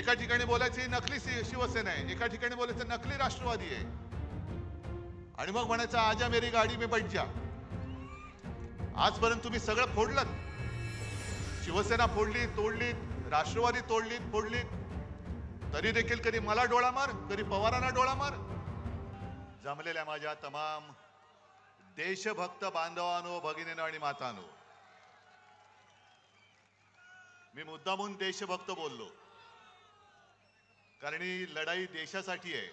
एका ठिकाणी बोलायची नकली शिवसेना आहे, एका ठिकाणी बोलायचं नकली राष्ट्रवादी आहे, आणि मग म्हणायचं आजा मेरी गाडी में बैठ जा. आजपर्यंत तुम्ही सगळं फोडलं. शिवसेना फोडली, तोडली, राष्ट्रवादी तोडली, फोडली, तरी देखील कधी मला डोळा मार, कधी पवारांना डोळा मार. जमलेल्या माझ्या तमाम देशभक्त बांधवांनो, भगिनीनो आणि मातांनो, मी मुद्दामून देशभक्त बोललो, कारण ही लढाई देशासाठी आहे.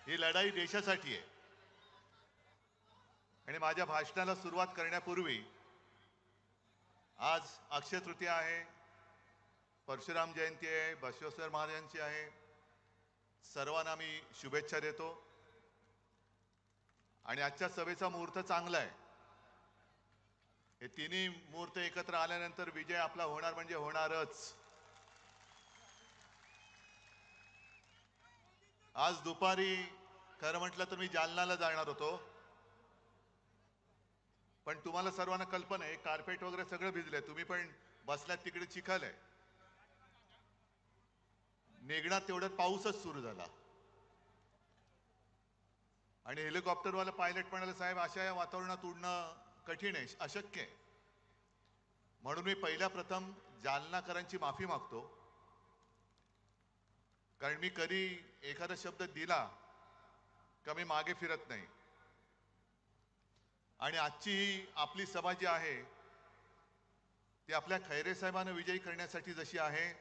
ही लढाई देशासाठी आहे. आणि माझ्या भाषणाला सुरुवात करण्यापूर्वी, आज अक्षय तृतीया आहे, परशुराम जयंती आहे, बसवेश्वर महाराजांची आहे. सर्वांना मी शुभेच्छा देतो. आणि आजच्या सभेचा मुहूर्त चांगला आहे. हे तिन्ही मुहूर्त एकत्र आल्यानंतर विजय आपला होणार म्हणजे होणारच. आज दुपारी खरं म्हटलं तर मी जालनाला जाणार होतो, पण तुम्हाला सर्वांना कल्पना आहे कार्पेट वगैरे सगळं भिजलंय, तुम्ही पण बसल्यात तिकडे चिखल आहे. निघण्यात तेवढ्यात पाऊसच सुरू झाला आणि हेलिकॉप्टरवाला पायलट म्हणाले, साहेब अशा या वातावरणात उडणं कठीण आहे, अशक्य आहे. म्हणून मी पहिल्या प्रथम जालनाकरांची माफी मागतो, कारण मी कधी एखादा शब्द दिला का मी मागे फिरत नाही. आणि आजची ही आपली सभा जी आहे ती आपल्या खैरे साहेबांना विजयी करण्यासाठी जशी आहे,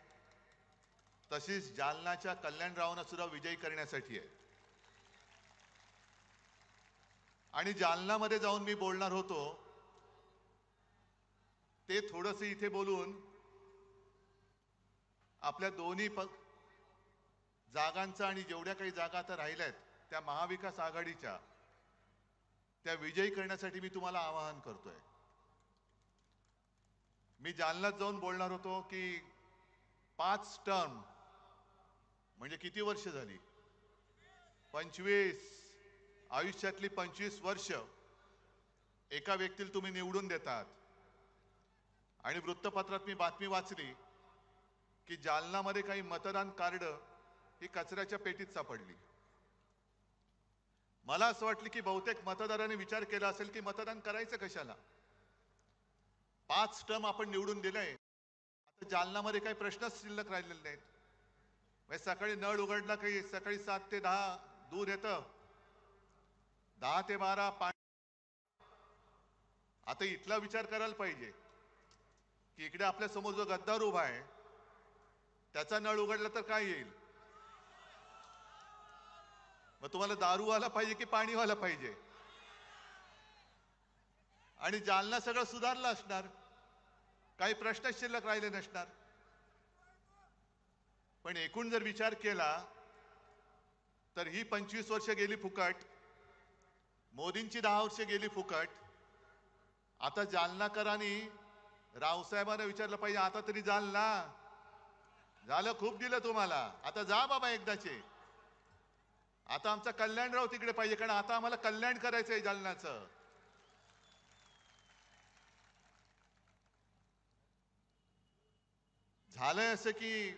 तशीच जालनाच्या कल्याणरावांना सुद्धा विजयी करण्यासाठी आहे. आणि जालनामध्ये जाऊन मी बोलणार होतो, ते थोडंसं इथे बोलून आपल्या दोन्ही जागांचा आणि जेवढ्या काही जागा आता राहिल्यात त्या महाविकास आघाडीच्या, त्या विजयी करण्यासाठी मी तुम्हाला आवाहन करतोय. मी जालन्यात जाऊन बोलणार होतो की 5 टर्म म्हणजे किती वर्ष झाली, 25 आयुष्यातली 25 वर्ष एका व्यक्तीला तुम्ही निवडून देतात. आणि वृत्तपत्रात मी बातमी वाचली की जालनामध्ये काही मतदान कार्ड ही कचऱ्याच्या पेटीत सापडली. मला असं वाटलं की बहुतेक मतदारांनी विचार केला असेल की मतदान करायचं कशाला, 5 टर्म आपण निवडून दिलंय, आता जालनामध्ये काही प्रश्नच शिल्लक राहिलेले नाहीत. म्हणजे सकाळी नळ उघडला काही सकाळी 7 ते 10 दूध येतं, 10 ते 12 पाणी. आता इथला विचार करायला पाहिजे की इकडे आपल्या समोर जो गद्दार उभा आहे त्याचा नळ उघडला तर काय येईल. मग तुम्हाला दारूवाला पाहिजे की पाणीवाला पाहिजे. आणि जालना सगळं सुधारलं असणार, काही प्रश्न शिल्लक राहिले नसणार. पण एकूण जर विचार केला तर ही 25 वर्ष गेली फुकट, मोदींची 10 वर्ष गेली फुकट. आता जालनाकरांनी रावसाहेबांना विचारलं पाहिजे, आता तरी जालना झालं, खूप दिलं तुम्हाला, आता जा बाबा एकदाचे. आता आमचा कल्याणराव तिकडे पाहिजे, कारण आता आम्हाला कल्याण करायचंय जालन्याचं. झालंय असं की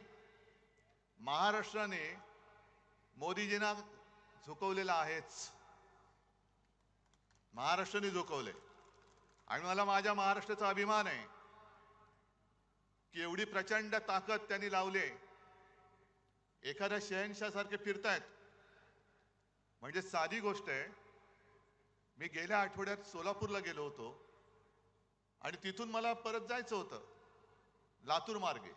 महाराष्ट्राने मोदीजींना झुकवलेलं आहेच, महाराष्ट्राने झुकवले. आणि मला माझ्या महाराष्ट्राचा अभिमान आहे की एवढी प्रचंड ताकद त्यांनी लावले. एखाद्या शहनशाह सारखे फिरतायत म्हणजे साधी गोष्ट आहे. मी गेल्या आठवड्यात सोलापूरला गेलो होतो आणि तिथून मला परत जायचं होतं लातूर मार्गे,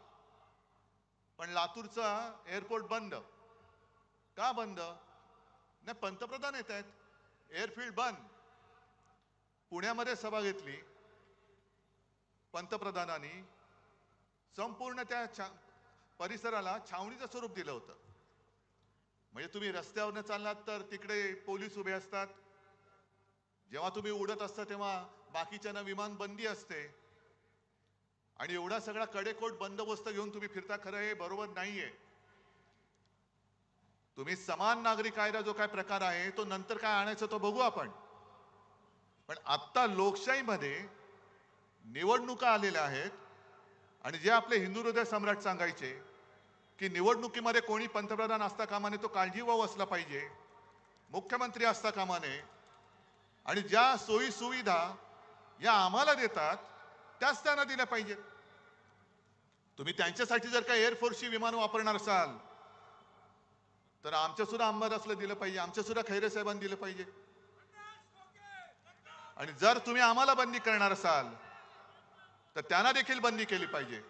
पण लातूरचा एअरपोर्ट बंद. का बंद? नाही, पंतप्रधान येत आहेत, एअरफील्ड बंद. पुण्यामध्ये सभा घेतली पंतप्रधानांनी, संपूर्ण त्या परिसराला छावणीचं स्वरूप दिलं होतं. म्हणजे तुम्ही रस्त्यावरनं चाललात तर तिकडे पोलीस उभे असतात, जेव्हा तुम्ही उडत असता तेव्हा बाकीच्यांना विमान बंदी असते, आणि एवढा सगळा कडेकोट बंदोबस्त घेऊन तुम्ही फिरता. खरं हे बरोबर नाहीये. तुम्ही समान नागरी कायदा जो काय प्रकार आहे तो नंतर काय आणायचं तो बघू आपण. पण आत्ता लोकशाहीमध्ये निवडणुका आलेल्या आहेत आणि जे आपले हिंदू हृदय सम्राट सांगायचे की निवडणुकीमध्ये कोणी पंतप्रधान असता कामा नये, तो काळजीवाहू असला पाहिजे, मुख्यमंत्री असता कामा नये, आणि ज्या सोयी सुविधा या आम्हाला देतात त्याच त्यांना दिल्या पाहिजेत. तुम्ही त्यांच्यासाठी जर का एअरफोर्सची विमान वापरणार असाल तर आमच्या सुद्धा अंबादासला दिलं पाहिजे, आमच्या सुद्धा खैरे साहेबांनी दिलं पाहिजे. आणि जर तुम्ही आम्हाला बंदी करणार असाल तर त्यांना देखील बंदी केली पाहिजे,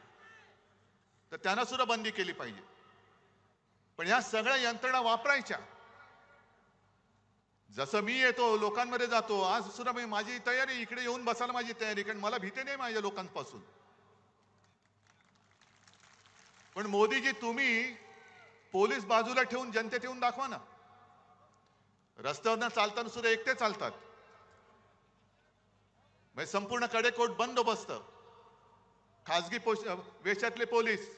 तर त्यांना सुद्धा बंदी केली पाहिजे. पण या सगळ्या यंत्रणा वापरायच्या. जसं मी येतो लोकांमध्ये जातो, आज सुद्धा माझी तयारी, इकडे येऊन बसायला माझी तयारी, कारण मला भीती नाही माझ्या लोकांपासून. पण मोदीजी तुम्ही पोलीस बाजूला ठेवून जनतेत येऊन दाखवा ना. रस्त्यावरनं चालताना सुद्धा एकटे चालतात, म्हणजे संपूर्ण कडेकोट बंदोबस्त, खासगी वेशातले पोलीस,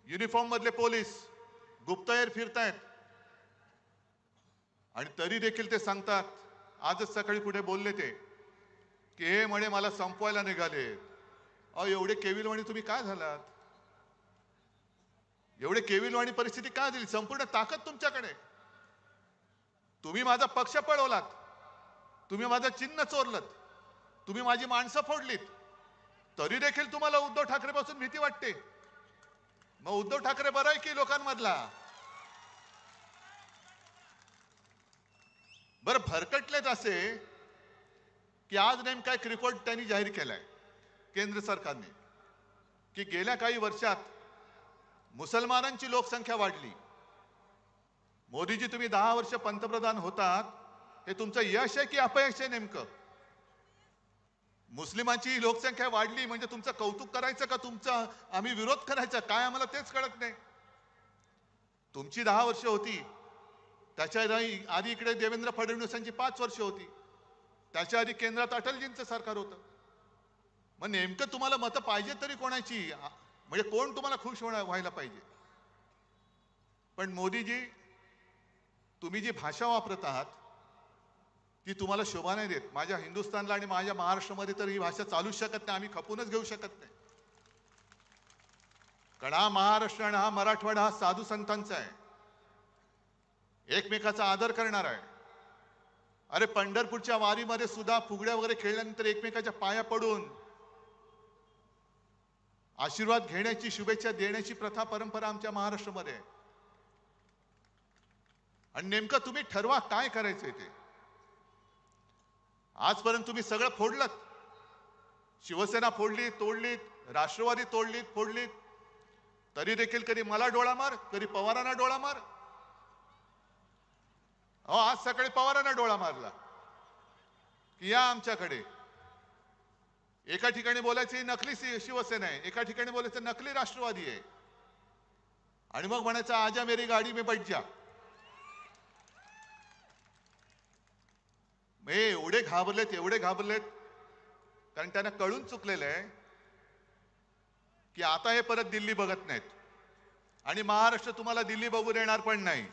युनिफॉर्म मधले पोलीस गुप्तहेर फिरतायत. आणि तरी देखील ते सांगतात, आजच सकाळी कुठे बोलले ते की हे म्हणे मला संपवायला निघाले. अहो एवढे केविलवाणी तुम्ही काय झालात? एवढे केविलवाणी परिस्थिती काय दिली? संपूर्ण ताकद तुमच्याकडे. तुम्ही माझा पक्ष पळवलात, तुम्ही माझं चिन्ह चोरलत, तुम्ही माझी माणसं फोडलीत, तरी देखील तुम्हाला उद्धव ठाकरे पासून भीती वाटते. मग उद्धव ठाकरे बरा आहे की लोकांमधला? बरं भरकटलेच असे की आज नेमका एक रिपोर्ट त्यांनी जाहीर केलाय केंद्र सरकारने की गेल्या काही वर्षात मुसलमानांची लोकसंख्या वाढली. मोदीजी तुम्ही 10 वर्ष पंतप्रधान होतात, हे तुमचं यश आहे की अपयश आहे नेमकं? मुस्लिमांची लोकसंख्या वाढली म्हणजे तुमचं कौतुक करायचं का तुमचं आम्ही विरोध करायचा काय? आम्हाला तेच कळत नाही. तुमची 10 वर्ष होती, त्याच्या आधी इकडे देवेंद्र फडणवीसांची 5 वर्ष होती, त्याच्या आधी केंद्रात अटलजींचं सरकार होतं. मग नेमकं तुम्हाला मतं पाहिजे तरी कोणाची? म्हणजे कोण तुम्हाला खुश व्हायला पाहिजे? पण मोदीजी तुम्ही जी भाषा वापरत आहात ती तुम्हाला शोभा नाही देत. माझ्या हिंदुस्थानला आणि माझ्या महाराष्ट्रामध्ये तर ही भाषा चालूच शकत नाही, आम्ही खपूनच घेऊ शकत नाही. कारण हा महाराष्ट्र आणि हा मराठवाडा हा साधू संतांचा आहे, एकमेकाचा आदर करणार आहे. अरे पंढरपूरच्या वारीमध्ये सुद्धा फुगड्या वगैरे खेळल्यानंतर एकमेकाच्या पाया पडून आशीर्वाद घेण्याची, शुभेच्छा देण्याची प्रथा परंपरा आमच्या महाराष्ट्रामध्ये आहे. आणि नेमकं तुम्ही ठरवा काय करायचंय ते. आजपर्यंत तुम्ही सगळं फोडलत. शिवसेना फोडली, तोडलीत, राष्ट्रवादी तोडलीत, फोडलीत, तरी देखील कधी मला डोळा मार, कधी पवारांना डोळा मार. हो आज सकाळी पवारांना डोळा मारला की या आमच्याकडे. एका ठिकाणी बोलायची नकली शिवसेना आहे, एका ठिकाणी बोलायचं नकली राष्ट्रवादी आहे, आणि मग म्हणायचं आजा मेरी गाडी में बैठ जा. एवढे घाबरलेत, एवढे घाबरलेत, कारण त्यांना कळून चुकलेलं आहे की आता हे परत दिल्ली बघत नाहीत आणि महाराष्ट्र तुम्हाला दिल्ली बघू देणार पण नाही.